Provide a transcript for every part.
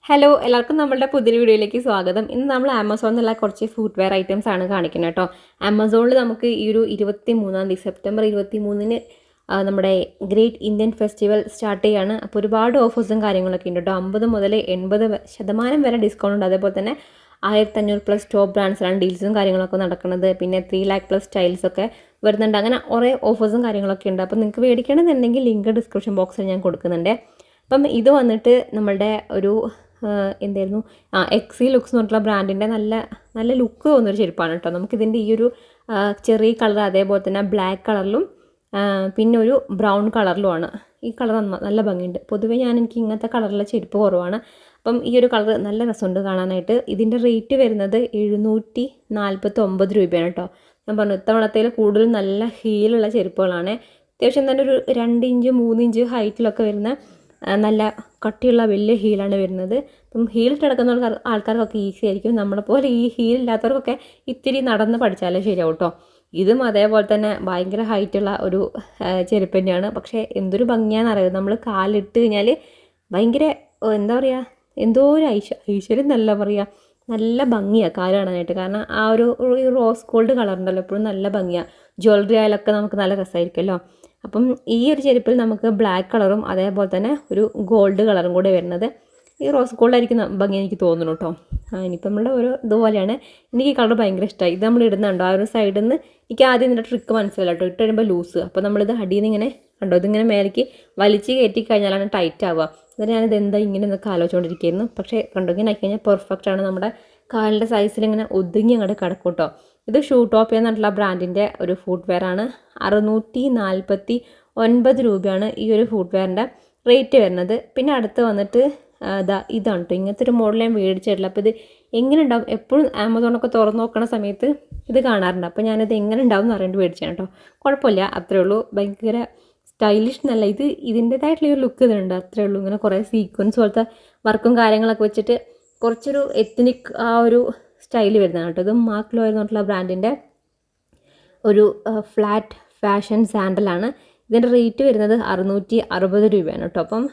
Hello എല്ലാവർക്കും നമ്മളുടെ പുതിയ വീഡിയോയിലേക്ക് സ്വാഗതം. ഇന്ന് നമ്മൾ ആമസോണിൽ നിന്നുള്ള കുറച്ച് ഫുട്വെയർ ഐറ്റംസ് ആണ് കാണിക്കുന്നത് കേട്ടോ. ആമസോണിൽ നമുക്ക് ഈ ഒരു 23-ാം തീയതി സെപ്റ്റംബർ 23-ന് നമ്മുടെ ഗ്രേറ്റ് ഇന്ത്യൻ ഫെസ്റ്റിവൽ സ്റ്റാർട്ട് ചെയ്യാണ്. അപ്പോൾ ഒരുപാട് ഓഫേഴ്സും കാര്യങ്ങളൊക്കെ ഉണ്ട് കേട്ടോ. 50 മുതൽ 80% വരെ ഡിസ്കൗണ്ട് ഉണ്ട്. അതേപോലെ തന്നെ 1500+ ടോപ്പ് ബ്രാൻഡ്സിലാണ് ഡീൽസും കാര്യങ്ങളൊക്കെ നടക്കുന്നത്. പിന്നെ 3 lakh+ സ്റ്റൈൽസൊക്കെ വരുന്നുണ്ട്. അങ്ങനെ കുറേ ഓഫേഴ്സും കാര്യങ്ങളൊക്കെ ഉണ്ട്. അപ്പോൾ നിങ്ങൾക്ക് മേടിക്കണമെന്നുണ്ടെങ്കിൽ ലിങ്ക് ഡിസ്ക്രിപ്ഷൻ ബോക്സിൽ ഞാൻ കൊടുക്കുന്നുണ്ട്. അപ്പം ഇത് വന്നിട്ട് നമ്മളുടെ ഒരു എന്തായിരുന്നു എക്സി ലുക്സ് എന്ന് പറഞ്ഞിട്ടുള്ള ബ്രാൻഡിൻ്റെ നല്ല നല്ല ലുക്ക് തോന്നുന്നൊരു ചെരുപ്പാണ് കേട്ടോ. നമുക്കിതിൻ്റെ ഈ ഒരു ചെറിയ കളർ അതേപോലെ തന്നെ ബ്ലാക്ക് കളറിലും പിന്നെ ഒരു ബ്രൗൺ കളറിലുമാണ്. ഈ കളർ നല്ല ഭംഗിയുണ്ട്. പൊതുവേ എനിക്ക് ഇങ്ങനത്തെ കളറിലെ ചെരുപ്പ് കുറവാണ്. അപ്പം ഈ ഒരു കളർ നല്ല രസമുണ്ട് കാണാനായിട്ട്. ഇതിൻ്റെ റേറ്റ് വരുന്നത് 749 രൂപയാണ് കേട്ടോ. ഞാൻ പറഞ്ഞു ഇത്തവണത്തേൽ കൂടുതലും നല്ല ഹീലുള്ള ചെരുപ്പുകളാണ്. അത്യാവശ്യം തന്നെ ഒരു 2 ഇഞ്ച് 3 ഇഞ്ച് ഹൈറ്റിലൊക്കെ വരുന്ന നല്ല കട്ടിയുള്ള വലിയ ഹീലാണ് വരുന്നത്. അപ്പം ഹീലിട്ട് കിടക്കുന്ന ആൾക്കാർക്കൊക്കെ ഈസി ആയിരിക്കും. നമ്മളെപ്പോലെ ഈ ഹീലില്ലാത്തവർക്കൊക്കെ ഇത്തിരി നടന്ന് പഠിച്ചാലേ ശരിയാവും കേട്ടോ. ഇതും അതേപോലെ തന്നെ ഭയങ്കര ഹൈറ്റുള്ള ഒരു ചെരുപ്പ് തന്നെയാണ്. പക്ഷേ എന്തൊരു ഭംഗിയാണെന്നറിയാം. നമ്മൾ കാലിട്ട് കഴിഞ്ഞാൽ ഭയങ്കര എന്താ പറയുക, എന്തോ ഒരു ഐശ്വര്യം നല്ല പറയുക, നല്ല ഭംഗിയാണ് കാല് കാണാനായിട്ട്. കാരണം ആ ഒരു റോസ് ഗോൾഡ് കളറുണ്ടല്ലോ എപ്പോഴും നല്ല ഭംഗിയാണ്. ജ്വല്ലറി ആയാലൊക്കെ നമുക്ക് നല്ല രസമായിരിക്കുമല്ലോ. അപ്പം ഈ ഒരു ചെരുപ്പിൽ നമുക്ക് ബ്ലാക്ക് കളറും അതേപോലെ തന്നെ ഒരു ഗോൾഡ് കളറും കൂടെ വരുന്നത്. ഈ റോസ് ഗോൾഡ് ആയിരിക്കും ഭംഗി എനിക്ക് തോന്നുന്നു കേട്ടോ. ഇനിയിപ്പോൾ നമ്മളുടെ ഒരു ഇതുപോലെയാണ്. എനിക്ക് ഈ കളർ ഭയങ്കര ഇഷ്ടമായി. ഇത് നമ്മൾ ഇടുന്നുണ്ടോ ആ ഒരു സൈഡിൽ നിന്ന് എനിക്ക് ആദ്യം ഇതിൻ്റെ ട്രിക്ക് മനസ്സിലായി കേട്ടോ. ഇട്ട് കഴിയുമ്പോൾ ലൂസ്. അപ്പോൾ നമ്മളിത് അടിയിൽ നിന്ന് ഇങ്ങനെ കണ്ടോ, ഇതിങ്ങനെ മേലേക്ക് വലിച്ച് കയറ്റി കഴിഞ്ഞാലാണ് ടൈറ്റ് ആവുക. എന്നിട്ട് ഞാനിത് എന്താ ഇങ്ങനെ എന്നൊക്കെ ആലോചിച്ചുകൊണ്ടിരിക്കുകയായിരുന്നു. പക്ഷേ കണ്ടോ, ഇങ്ങനെ ആക്കി കഴിഞ്ഞാൽ പെർഫെക്റ്റ് ആണ്. നമ്മുടെ കാലിൻ്റെ സൈസിൽ ഇങ്ങനെ ഒതുങ്ങി അങ്ങോട്ട് കിടക്കും കേട്ടോ. ഇത് ഷൂ ടോപ്പ് എന്നിട്ടുള്ള ബ്രാൻഡിൻ്റെ ഒരു ഫുട്വെയർ ആണ്. 649 രൂപയാണ് ഈ ഒരു ഫുട്വെയറിൻ്റെ റേറ്റ് വരുന്നത്. പിന്നെ അടുത്ത് വന്നിട്ട് ഇതാണ് കേട്ടോ. ഇങ്ങനത്തെ ഒരു മോഡൽ ഞാൻ മേടിച്ചിട്ടില്ല. അപ്പോൾ ഇത് എങ്ങനെ ഉണ്ടാവും, എപ്പോഴും ആമസോണൊക്കെ തുറന്ന് നോക്കണ സമയത്ത് ഇത് കാണാറുണ്ട്. അപ്പോൾ ഞാനിത് എങ്ങനെ ഉണ്ടാവും എന്ന് അറിയേണ്ടി മേടിച്ചാണ് കേട്ടോ. കുഴപ്പമില്ല, അത്രേ ഉള്ളൂ. ഭയങ്കര സ്റ്റൈലിഷ് എന്നല്ല, ഇതിൻ്റെതായിട്ടുള്ള ഒരു ലുക്ക് ഇതുണ്ട്, അത്രേ ഉള്ളൂ. ഇങ്ങനെ കുറേ സീക്വൻസ് പോലത്തെ വർക്കും കാര്യങ്ങളൊക്കെ വെച്ചിട്ട് കുറച്ചൊരു എത്നിക് ആ ഒരു സ്റ്റൈൽ വരുന്നതാണ് കേട്ടോ. ഇത് മാർക്ക് ലോയർ എന്ന് പറഞ്ഞിട്ടുള്ള ബ്രാൻഡിൻ്റെ ഒരു ഫ്ലാറ്റ് ഫാഷൻ സാൻഡലാണ്. ഇതിൻ്റെ റേറ്റ് വരുന്നത് 660 രൂപയാണ് കേട്ടോ. അപ്പം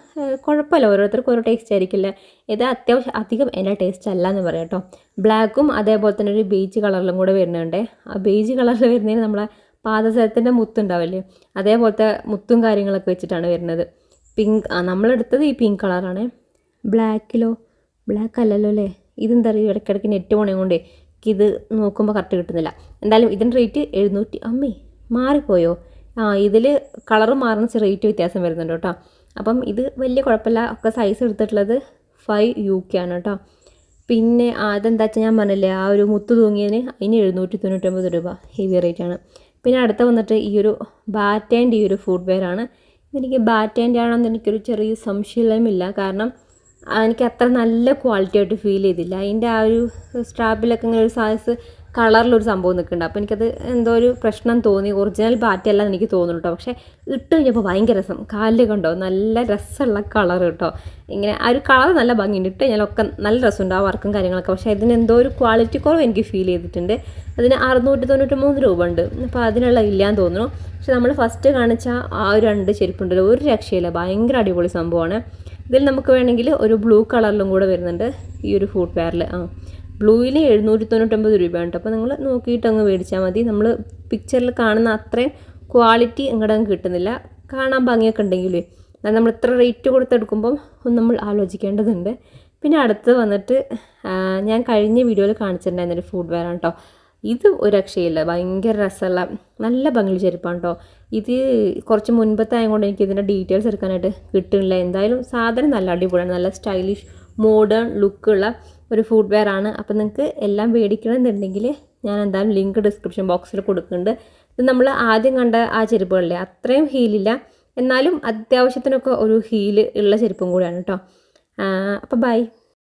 കുഴപ്പമില്ല, ഓരോരുത്തർക്കും ഓരോ ടേസ്റ്റ് ആയിരിക്കില്ല. ഇത് അത്യാവശ്യം അധികം എൻ്റെ ടേസ്റ്റ് അല്ല എന്ന് പറയാം കേട്ടോ. ബ്ലാക്കും അതേപോലെ തന്നെ ഒരു ബേജ് കളറിലും കൂടെ വരുന്നുണ്ട്. ആ ബേജ് കളറിൽ വരുന്നതിന് നമ്മളെ പാദസരത്തിൻ്റെ മുത്തുണ്ടാവില്ലേ, അതേപോലത്തെ മുത്തും കാര്യങ്ങളൊക്കെ വെച്ചിട്ടാണ് വരുന്നത്. പിങ്ക് നമ്മളെടുത്തത് ഈ പിങ്ക് കളറാണ്. ബ്ലാക്ക് അല്ലല്ലോ അല്ലേ. ഇതെന്താ പറയുക, ഇടയ്ക്കിടയ്ക്ക് നെറ്റ് പോണേ കൊണ്ട് ഇത് നോക്കുമ്പോൾ കറക്റ്റ് കിട്ടുന്നില്ല. എന്തായാലും ഇതിൻ്റെ റേറ്റ് 700. മാറിപ്പോയോ? ഇതിൽ കളറ് മാറുന്ന റേറ്റ് വ്യത്യാസം വരുന്നുണ്ട് കേട്ടോ. അപ്പം ഇത് വലിയ കുഴപ്പമില്ല. ഒക്കെ സൈസ് എടുത്തിട്ടുള്ളത് 5 UK ആണ് കേട്ടോ. പിന്നെ അതെന്താ വെച്ചാൽ ഞാൻ പറഞ്ഞില്ലേ, ആ ഒരു മുത്ത് തൂങ്ങിയതിന് അതിന് 799 രൂപ ഹെവി റേറ്റാണ്. പിന്നെ അടുത്ത വന്നിട്ട് ഈ ഒരു ബാറ്റേൻ്റെ ഈ ഒരു ഫുട്വെയർ ആണ്. എനിക്ക് ബാറ്റേൻ്റെ ആണെന്ന് എനിക്കൊരു ചെറിയ സംശയമില്ല. കാരണം എനിക്ക് അത്ര നല്ല ക്വാളിറ്റി ആയിട്ട് ഫീൽ ചെയ്തില്ല. അതിൻ്റെ ആ ഒരു സ്ട്രാപ്പിലൊക്കെ ഇങ്ങനെ ഒരു സൈസ് കളറിലൊരു സംഭവം നിൽക്കുന്നുണ്ട്. അപ്പോൾ എനിക്കത് എന്തോ ഒരു പ്രശ്നം തോന്നി. ഒറിജിനൽ ബാറ്റല്ല എന്ന് എനിക്ക് തോന്നുന്നു കേട്ടോ. പക്ഷേ ഇട്ട് കഴിഞ്ഞപ്പോൾ ഭയങ്കര രസം. കാലിൽ കണ്ടോ നല്ല രസമുള്ള കളർ കേട്ടോ. ഇങ്ങനെ ആ ഒരു കളർ നല്ല ഭംഗിയുണ്ട്. ഇട്ട് കഴിഞ്ഞാലൊക്കെ നല്ല രസമുണ്ട് ആ വർക്കും കാര്യങ്ങളൊക്കെ. പക്ഷേ ഇതിന് എന്തോ ഒരു ക്വാളിറ്റി കുറവ് എനിക്ക് ഫീൽ ചെയ്തിട്ടുണ്ട്. അതിന് 693 രൂപ ഉണ്ട്. അപ്പോൾ അതിനുള്ള ഇല്ലയെന്ന് തോന്നുന്നു. പക്ഷെ നമ്മൾ ഫസ്റ്റ് കാണിച്ച ആ ഒരു 2 ചെരുപ്പുണ്ടല്ലോ, ഒരു രക്ഷയില്ല, ഭയങ്കര അടിപൊളി സംഭവമാണ്. ഇതിൽ നമുക്ക് വേണമെങ്കിൽ ഒരു ബ്ലൂ കളറിലും കൂടെ വരുന്നുണ്ട് ഈ ഒരു ഫുട്വെയറിൽ. ബ്ലൂവിൽ 799 രൂപയാണ് കേട്ടോ. അപ്പോൾ നിങ്ങൾ നോക്കിയിട്ട് അങ്ങ് മേടിച്ചാൽ മതി. നമ്മൾ പിക്ചറിൽ കാണുന്ന അത്രയും ക്വാളിറ്റി ഇങ്ങോട്ടങ്ങ് കിട്ടുന്നില്ല. കാണാൻ ഭംഗിയൊക്കെ ഉണ്ടെങ്കിൽ നമ്മൾ ഇത്ര റേറ്റ് കൊടുത്തെടുക്കുമ്പം നമ്മൾ ആലോചിക്കേണ്ടതുണ്ട്. പിന്നെ അടുത്ത് വന്നിട്ട് ഞാൻ കഴിഞ്ഞ വീഡിയോയിൽ കാണിച്ചിട്ടുണ്ടായിരുന്നൊരു ഫുട്വെയർ ആണ് കേട്ടോ. ഇത് ഒരു രക്ഷയില്ല, ഭയങ്കര രസമുള്ള നല്ല ഭംഗിയുള്ള ചെരുപ്പാണ് കേട്ടോ. ഇത് കുറച്ച് മുൻപത്തെ ആയതുകൊണ്ട് എനിക്ക് ഇതിൻ്റെ ഡീറ്റെയിൽസ് എടുക്കാനായിട്ട് കിട്ടുന്നില്ല. എന്തായാലും സാധനം നല്ല അടിപൊളിയാണ്, നല്ല സ്റ്റൈലിഷ് മോഡേൺ ലുക്കുള്ള ഒരു ഫുട്വെയർ ആണ്. അപ്പം നിങ്ങൾക്ക് എല്ലാം മേടിക്കണമെന്നുണ്ടെങ്കിൽ ഞാൻ എന്തായാലും ലിങ്ക് ഡിസ്ക്രിപ്ഷൻ ബോക്സിൽ കൊടുക്കുന്നുണ്ട്. ഇത് നമ്മൾ ആദ്യം കണ്ട ആ ചെരുപ്പുകളിലെ അത്രയും ഹീലില്ല, എന്നാലും അത്യാവശ്യത്തിനൊക്കെ ഒരു ഹീല് ഉള്ള ചെരുപ്പും കൂടിയാണ് കേട്ടോ. അപ്പോൾ ബൈ.